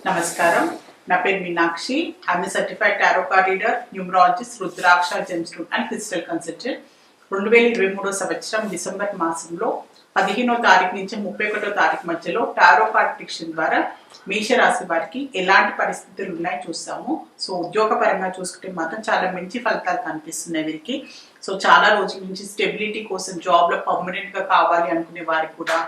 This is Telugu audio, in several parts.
నమస్కారం. నా పేరు Meenakshi. I'm a certified tarot card reader, numerologist, rudraksha gemstone and crystal consultant. 2023 సంవత్సరం డిసెంబర్ మాసంలో 15వ తారీఖు నుంచి 31వ తారీఖు మధ్యలో టారో కార్డ్ ప్రిడిక్షన్ ద్వారా మేషరాశి వారికి ఎలాంటి పరిస్థితులు ఉన్నాయో చూస్తాము. సో ఉద్యోగపరంగా చూసుకుంటే మాత్రం చాలా మంచి ఫలితాలు కనిపిస్తున్నాయి వీరికి. సో చాలా రోజుల నుంచి స్టెబిలిటీ కోసం జాబ్లో పర్మనెంట్ గా కావాలి అనుకునే వారికి కూడా,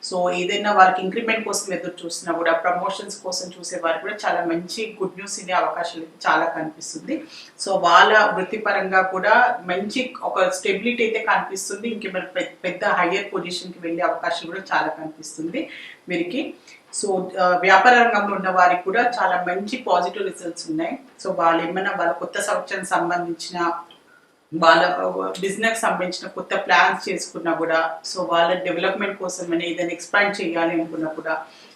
సో ఏదైనా వాళ్ళకి ఇంక్రిమెంట్ కోసం ఎదురు చూసినా కూడా, ప్రమోషన్స్ కోసం చూసే వారికి కూడా చాలా మంచి గుడ్ న్యూస్ ఇనే అవకాశాలు చాలా కనిపిస్తుంది. సో వాళ్ళ వృత్తిపరంగా కూడా మంచి ఒక స్టెబిలిటీ అయితే కనిపిస్తుంది. ఇంకేమైనా పెద్ద హయ్యర్ పొజిషన్ కి వెళ్ళే అవకాశం కూడా చాలా కనిపిస్తుంది వీరికి. సో వ్యాపార రంగంలో ఉన్న వారికి కూడా చాలా మంచి పాజిటివ్ రిజల్ట్స్ ఉన్నాయి. సో వాళ్ళు ఏమైనా వాళ్ళ కొత్త సంవత్సరానికి సంబంధించిన వాళ్ళ బిజినెస్ సంబంధించిన కొత్త ప్లాన్స్ చేసుకున్నా కూడా, సో వాళ్ళ డెవలప్మెంట్ కోసం ఏదైనా ఎక్స్పాండ్ చేయాలి అనుకున్నా కూడా,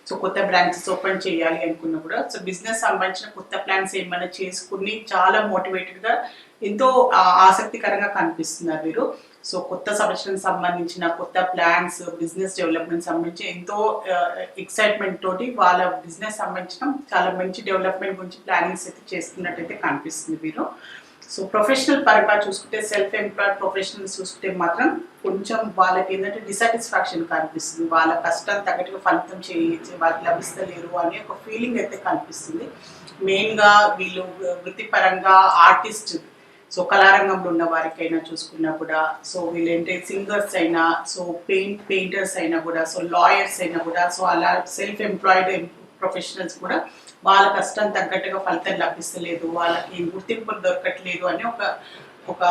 సో కొత్త బ్రాంచెస్ ఓపెన్ చేయాలి అనుకున్నా కూడా, సో బిజినెస్ సంబంధించిన కొత్త ప్లాన్స్ ఏమైనా చేసుకుని చాలా మోటివేటెడ్ గా ఎంతో ఆసక్తికరంగా కనిపిస్తున్నారు వీరు. సో కొత్త సంవత్సరానికి సంబంధించిన కొత్త ప్లాన్స్, బిజినెస్ డెవలప్మెంట్ సంబంధించి ఎంతో ఎక్సైట్మెంట్ తోటి వాళ్ళ బిజినెస్ సంబంధించిన చాలా మంచి డెవలప్మెంట్ గురించి ప్లానింగ్స్ అయితే చేస్తున్నట్టయితే కనిపిస్తుంది వీరు. సో ప్రొఫెషనల్ పరంగా చూసుకుంటే, సెల్ఫ్ ఎంప్లాయిడ్ ప్రొఫెషనల్స్ చూసుకుంటే మాత్రం కొంచెం వాళ్ళకి ఏంటంటే డిసాటిస్ఫాక్షన్ కనిపిస్తుంది. వాళ్ళ కష్టాలు తగ్గట్టుగా ఫలితం వాళ్ళకి లభిస్తలేరు అనే ఒక ఫీలింగ్ అయితే కనిపిస్తుంది. మెయిన్గా వీళ్ళు వృత్తిపరంగా ఆర్టిస్ట్, సో కళారంగంలో ఉన్న వారికైనా చూసుకున్నా కూడా, సో వీళ్ళంటే సింగర్స్ అయినా, సో పెయింటర్స్ అయినా కూడా, సో లాయర్స్ అయినా కూడా, సో అలా సెల్ఫ్ ఎంప్లాయిడ్ ప్రొఫెషనల్స్ కూడా వాళ్ళ కష్టం తగ్గట్టుగా ఫలితం లభిస్తలేదు, వాళ్ళకి గుర్తింపులు దొరకట్లేదు అని ఒక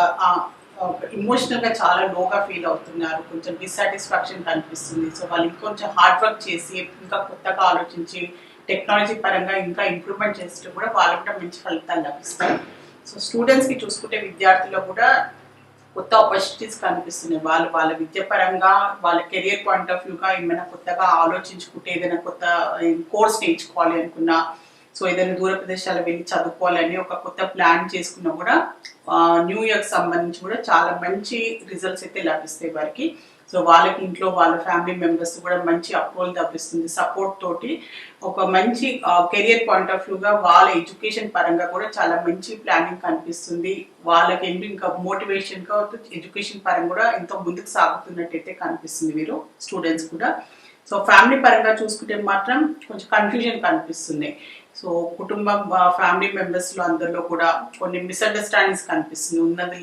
ఇమోషనల్ గా చాలా లోగా ఫీల్ అవుతున్నారు. కొంచెం డిస్సాటిస్ఫాక్షన్ కనిపిస్తుంది. సో వాళ్ళు ఇంకొంచెం హార్డ్ వర్క్ చేసి ఇంకా కొత్తగా ఆలోచించి టెక్నాలజీ పరంగా ఇంకా ఇంప్రూవ్మెంట్ చేస్తే కూడా వాళ్ళకి కూడా మంచి ఫలితాలు లభిస్తాయి. సో స్టూడెంట్స్ కి చూసుకుంటే, విద్యార్థులు కూడా కొత్త ఆపర్చునిటీస్ కనిపిస్తున్నాయి. వాళ్ళ విద్య పరంగా, వాళ్ళ కెరియర్ పాయింట్ ఆఫ్ వ్యూగా ఏమైనా కొత్తగా ఆలోచించుకుంటే, ఏదైనా కొత్త కోర్స్ నేర్చుకోవాలి అనుకున్నా, సో ఏదైనా దూర ప్రదేశాలు వెళ్ళి చదువుకోవాలని ఒక కొత్త ప్లాన్ చేసుకున్నా కూడా న్యూ ఇయర్ సంబంధించి కూడా చాలా మంచి రిజల్ట్స్ అయితే లభిస్తాయి వారికి. సో వాళ్ళకి ఇంట్లో వాళ్ళ ఫ్యామిలీ మెంబర్స్ కూడా మంచి అప్రూవల్ లభిస్తుంది. సపోర్ట్ తోటి ఒక మంచి కెరియర్ పాయింట్ ఆఫ్ వ్యూగా వాళ్ళ ఎడ్యుకేషన్ పరంగా కూడా చాలా మంచి ప్లానింగ్ కనిపిస్తుంది. వాళ్ళకి ఏంటి ఇంకా మోటివేషన్ గా ఎడ్యుకేషన్ పరంగా కూడా ఎంతో ముందుకు సాగుతున్నట్టయితే కనిపిస్తుంది వీరు స్టూడెంట్స్ కూడా. సో ఫ్యామిలీ పరంగా చూసుకుంటే మాత్రం కొంచెం కన్ఫ్యూజన్ కనిపిస్తుంది. సో కుటుంబం, ఫ్యామిలీ మెంబర్స్ లో అందరిలో కూడా కొన్ని మిస్అండర్స్టాండింగ్స్ కనిపిస్తుంది. ఉన్నది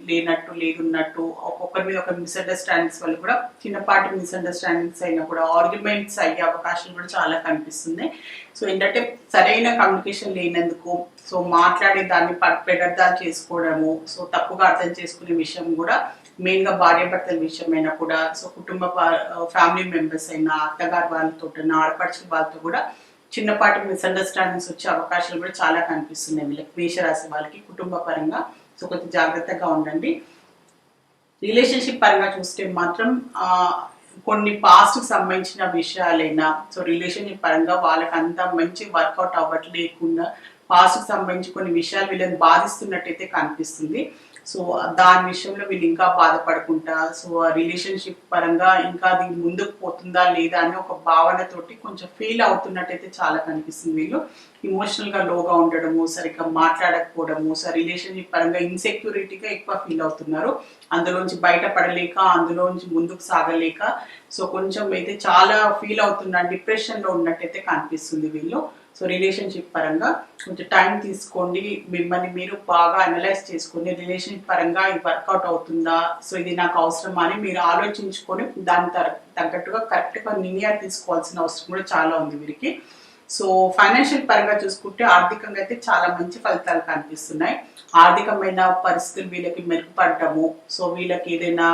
లేనట్టు, లేదున్నట్టు, ఒక్కొక్కరి మీద ఒక మిస్అండర్స్టాండింగ్స్ వల్ల కూడా చిన్నపాటి మిస్అండర్స్టాండింగ్స్ అయినా కూడా ఆర్గ్యుమెంట్స్ అయ్యే అవకాశం కూడా చాలా కనిపిస్తుంది. సో ఏంటంటే సరైన కమ్యూనికేషన్ లేనందుకు, సో మాట్లాడే దాన్ని పెడర్థాలు చేసుకోవడము, సో తప్పుగా అర్థం చేసుకునే విషయం కూడా మెయిన్ గా భార్యాభర్తల విషయమైనా కూడా, సో కుటుంబ ఫ్యామిలీ మెంబర్స్ అయినా, అత్తగారు వాళ్ళతో, ఆడపడుచుల వాళ్ళతో కూడా చిన్నపాటి మిస్అండర్స్టాండింగ్స్ వచ్చే అవకాశాలు కూడా చాలా కనిపిస్తున్నాయి వీళ్ళకి, మేషరాశి వాళ్ళకి కుటుంబ పరంగా. సో కొంచెం జాగ్రత్తగా ఉండండి. రిలేషన్షిప్ పరంగా చూస్తే మాత్రం కొన్ని పాస్ట్ కి సంబంధించిన విషయాలైనా, సో రిలేషన్షిప్ పరంగా వాళ్ళకి అంతా మంచి వర్కౌట్ అవ్వట్లేకుండా పాస్ట్ కి సంబంధించి కొన్ని విషయాలు వీళ్ళని బాధిస్తున్నట్టయితే కనిపిస్తుంది. సో దాని విషయంలో వీళ్ళు ఇంకా బాధపడకుండా, సో రిలేషన్షిప్ పరంగా ఇంకా అది ముందుకు పోతుందా లేదా అని ఒక భావనతోటి కొంచెం ఫీల్ అవుతున్నట్టయితే చాలా కనిపిస్తుంది. వీళ్ళు ఇమోషనల్ గా లోగా ఉండడము, సరిగ్గా మాట్లాడకపోవడము, సో రిలేషన్షిప్ పరంగా ఇన్సెక్యూరిటీగా ఎక్కువ ఫీల్ అవుతున్నారు. అందులోంచి బయటపడలేక, అందులోంచి ముందుకు సాగలేక, సో కొంచెం అయితే చాలా ఫీల్ అవుతున్నారు, డిప్రెషన్ లో ఉన్నట్టయితే కనిపిస్తుంది వీళ్ళు. సో రిలేషన్షిప్ పరంగా కొంచెం టైం తీసుకోండి, మిమ్మల్ని మీరు బాగా అనలైజ్ చేసుకుని రిలేషన్షిప్ పరంగా ఇది వర్కౌట్ అవుతుందా, సో ఇది నాకు అవసరమా అని మీరు ఆలోచించుకొని దాని తగ్గట్టుగా కరెక్ట్ గా నిర్ణయాలు తీసుకోవాల్సిన అవసరం కూడా చాలా ఉంది వీరికి. సో ఫైనాన్షియల్ పరంగా చూసుకుంటే ఆర్థికంగా అయితే చాలా మంచి ఫలితాలు కనిపిస్తున్నాయి. ఆర్థికమైన పరిస్థితులు వీళ్ళకి మెరుగుపడటము, సో వీళ్ళకి ఏదైనా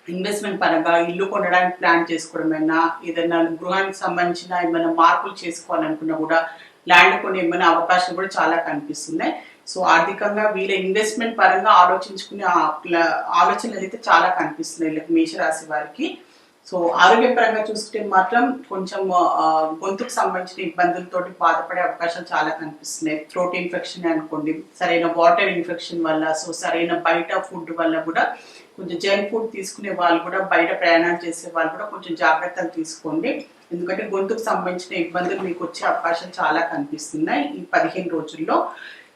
ఇన్వెస్ట్మెంట్ పరంగా ఇల్లు కొనడానికి ప్లాన్ చేసుకోవడమైనా, ఏదైనా గృహానికి సంబంధించిన ఏమైనా మార్పులు చేసుకోవాలనుకున్నా కూడా, ల్యాండ్ కొని ఏమైనా అవకాశం కూడా చాలా కనిపిస్తున్నాయి. సో ఆర్థికంగా వీళ్ళ ఇన్వెస్ట్మెంట్ పరంగా ఆలోచించుకునే ఆలోచనలు అయితే చాలా కనిపిస్తున్నాయి వీళ్ళకి, మేషరాశి వారికి. సో ఆరోగ్యపరంగా చూసుకుంటే మాత్రం కొంచెం గొంతుకు సంబంధించిన ఇబ్బందులతోటి బాధపడే అవకాశాలు చాలా కనిపిస్తున్నాయి. థ్రోట్ ఇన్ఫెక్షన్ అనుకోండి, సరైన వాటర్ ఇన్ఫెక్షన్ వల్ల, సో సరైన బయట ఫుడ్ వల్ల కూడా, కొంచెం జంక్ ఫుడ్ తీసుకునే వాళ్ళు కూడా, బయట ప్రయాణాలు చేసే వాళ్ళు కూడా కొంచెం జాగ్రత్తలు తీసుకోండి. ఎందుకంటే గొంతుకు సంబంధించిన ఇబ్బందులు మీకు వచ్చే అవకాశం చాలా కనిపిస్తున్నాయి ఈ 15 రోజుల్లో.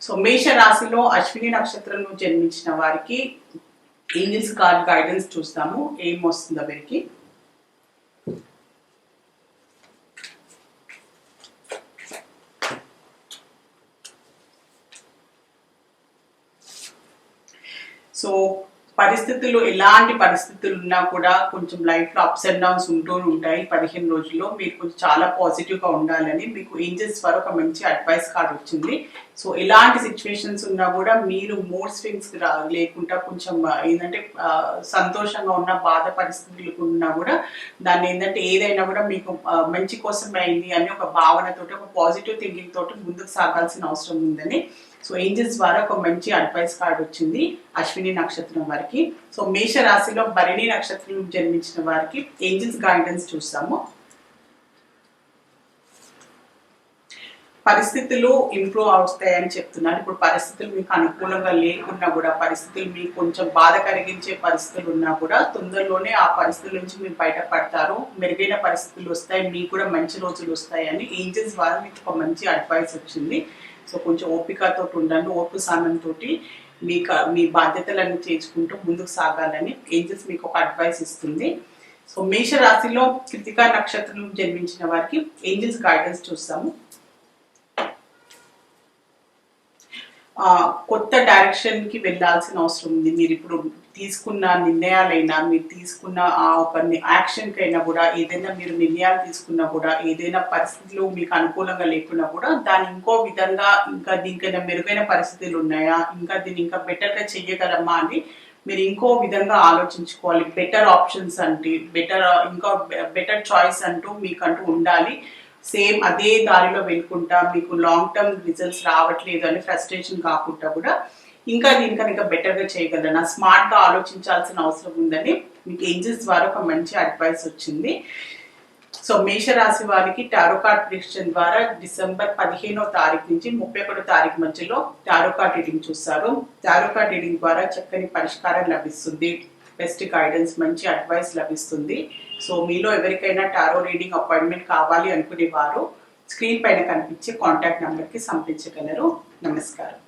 సో మేష రాశిలో అశ్విని నక్షత్రంలో జన్మించిన వారికి ఏంజల్స్ కార్డ్ గైడెన్స్ చూస్తాము, ఏం వస్తుందో వీరికి. సో పరిస్థితులు ఎలాంటి పరిస్థితులు ఉన్నా కూడా కొంచెం లైఫ్లో అప్స్ అండ్ డౌన్స్ ఉంటూ ఉంటాయి. 15 రోజుల్లో మీరు కొంచెం చాలా పాజిటివ్గా ఉండాలని మీకు ఏంజల్స్ ద్వారా ఒక మంచి అడ్వైస్ కార్డ్ వచ్చింది. సో ఎలాంటి సిచ్యువేషన్స్ ఉన్నా కూడా మీరు మూడ్ స్వింగ్స్ లేకుండా కొంచెం ఏంటంటే సంతోషంగా ఉన్న బాధ పరిస్థితులు ఉన్నా కూడా దాన్ని ఏంటంటే ఏదైనా కూడా మీకు మంచి కోసం అయింది అని ఒక భావనతోటి ఒక పాజిటివ్ థింకింగ్ తోటి ముందుకు సాగాల్సిన అవసరం ఉందని సో ఏంజల్స్ ద్వారా ఒక మంచి అడ్వైస్ కార్డ్ వచ్చింది అశ్విని నక్షత్రం వారికి. సో మేష రాశిలో భరణి నక్షత్రం జన్మించిన వారికి ఏంజల్స్ గైడెన్స్ చూస్తాము. పరిస్థితులు ఇంప్రూవ్ అవుతాయని చెప్తున్నారు. ఇప్పుడు పరిస్థితులు మీకు అనుకూలంగా లేకున్నా కూడా, పరిస్థితులు మీకు కొంచెం బాధ కలిగించే పరిస్థితులు ఉన్నా కూడా తొందరలోనే ఆ పరిస్థితుల నుంచి మీరు బయటపడతారు, మెరుగైన పరిస్థితులు వస్తాయి, మీకు కూడా మంచి రోజులు వస్తాయని ఏంజల్స్ ద్వారా మీకు ఒక మంచి అడ్వైస్ వచ్చింది. సో కొంచెం ఓపికతో ఉండండి, ఓర్పు సహనంతో మీ బాధ్యతలన్నీ చేసుకుంటూ ముందుకు సాగాలని ఏంజల్స్ మీకు ఒక అడ్వైస్ ఇస్తుంది. సో మేష రాశిలో కృతికా నక్షత్రం జన్మించిన వారికి ఏంజల్స్ గైడెన్స్ చూస్తాము. కొత్త డైరెక్షన్ కి వెళ్ళాల్సిన అవసరం ఉంది. మీరు ఇప్పుడు తీసుకున్న నిర్ణయాలైనా, మీరు తీసుకున్న ఒక యాక్షన్ కైనా కూడా, ఏదైనా మీరు నిర్ణయాలు తీసుకున్నా కూడా, ఏదైనా పరిస్థితులు మీకు అనుకూలంగా లేకున్నా కూడా దాన్ని ఇంకో విధంగా ఇంకా దీనికైనా మెరుగైన పరిస్థితులు ఉన్నాయా, ఇంకా దీన్ని ఇంకా బెటర్గా చెయ్యగలమా అని మీరు ఇంకో విధంగా ఆలోచించుకోవాలి. బెటర్ ఆప్షన్స్ అంటే ఇంకా బెటర్ చాయిస్ అంటూ మీకంటూ ఉండాలి. సేమ్ అదే దారిలో వెళ్ళుకుంటా మీకు లాంగ్ టర్మ్ రిజల్ట్స్ రావట్లేదు అని ఫ్రస్ట్రేషన్ కాకుండా కూడా ఇంకా దీనికన్నా ఇంకా బెటర్గా చేయగలనా, స్మార్ట్గా ఆలోచించాల్సిన అవసరం ఉందని మీకు ఏంజల్స్ ద్వారా ఒక మంచి అడ్వైస్ వచ్చింది. సో మేషరాశి వారికి టారో కార్డ్ ప్రిడిక్షన్ ద్వారా డిసెంబర్ 15వ తారీఖు నుంచి 31వ తారీఖు మధ్యలో టారో కార్డ్ రీడింగ్ చూస్తారు. టారో కార్డ్ రీడింగ్ ద్వారా చక్కని పరిష్కారం లభిస్తుంది, బెస్ట్ గైడెన్స్, మంచి అడ్వైస్ లభిస్తుంది. సో మీలో ఎవరికైనా టారో రీడింగ్ అపాయింట్మెంట్ కావాలి అనుకునే వారు స్క్రీన్ పైన కనిపించే కాంటాక్ట్ నెంబర్కి సంప్రదించగలరు. నమస్కారం.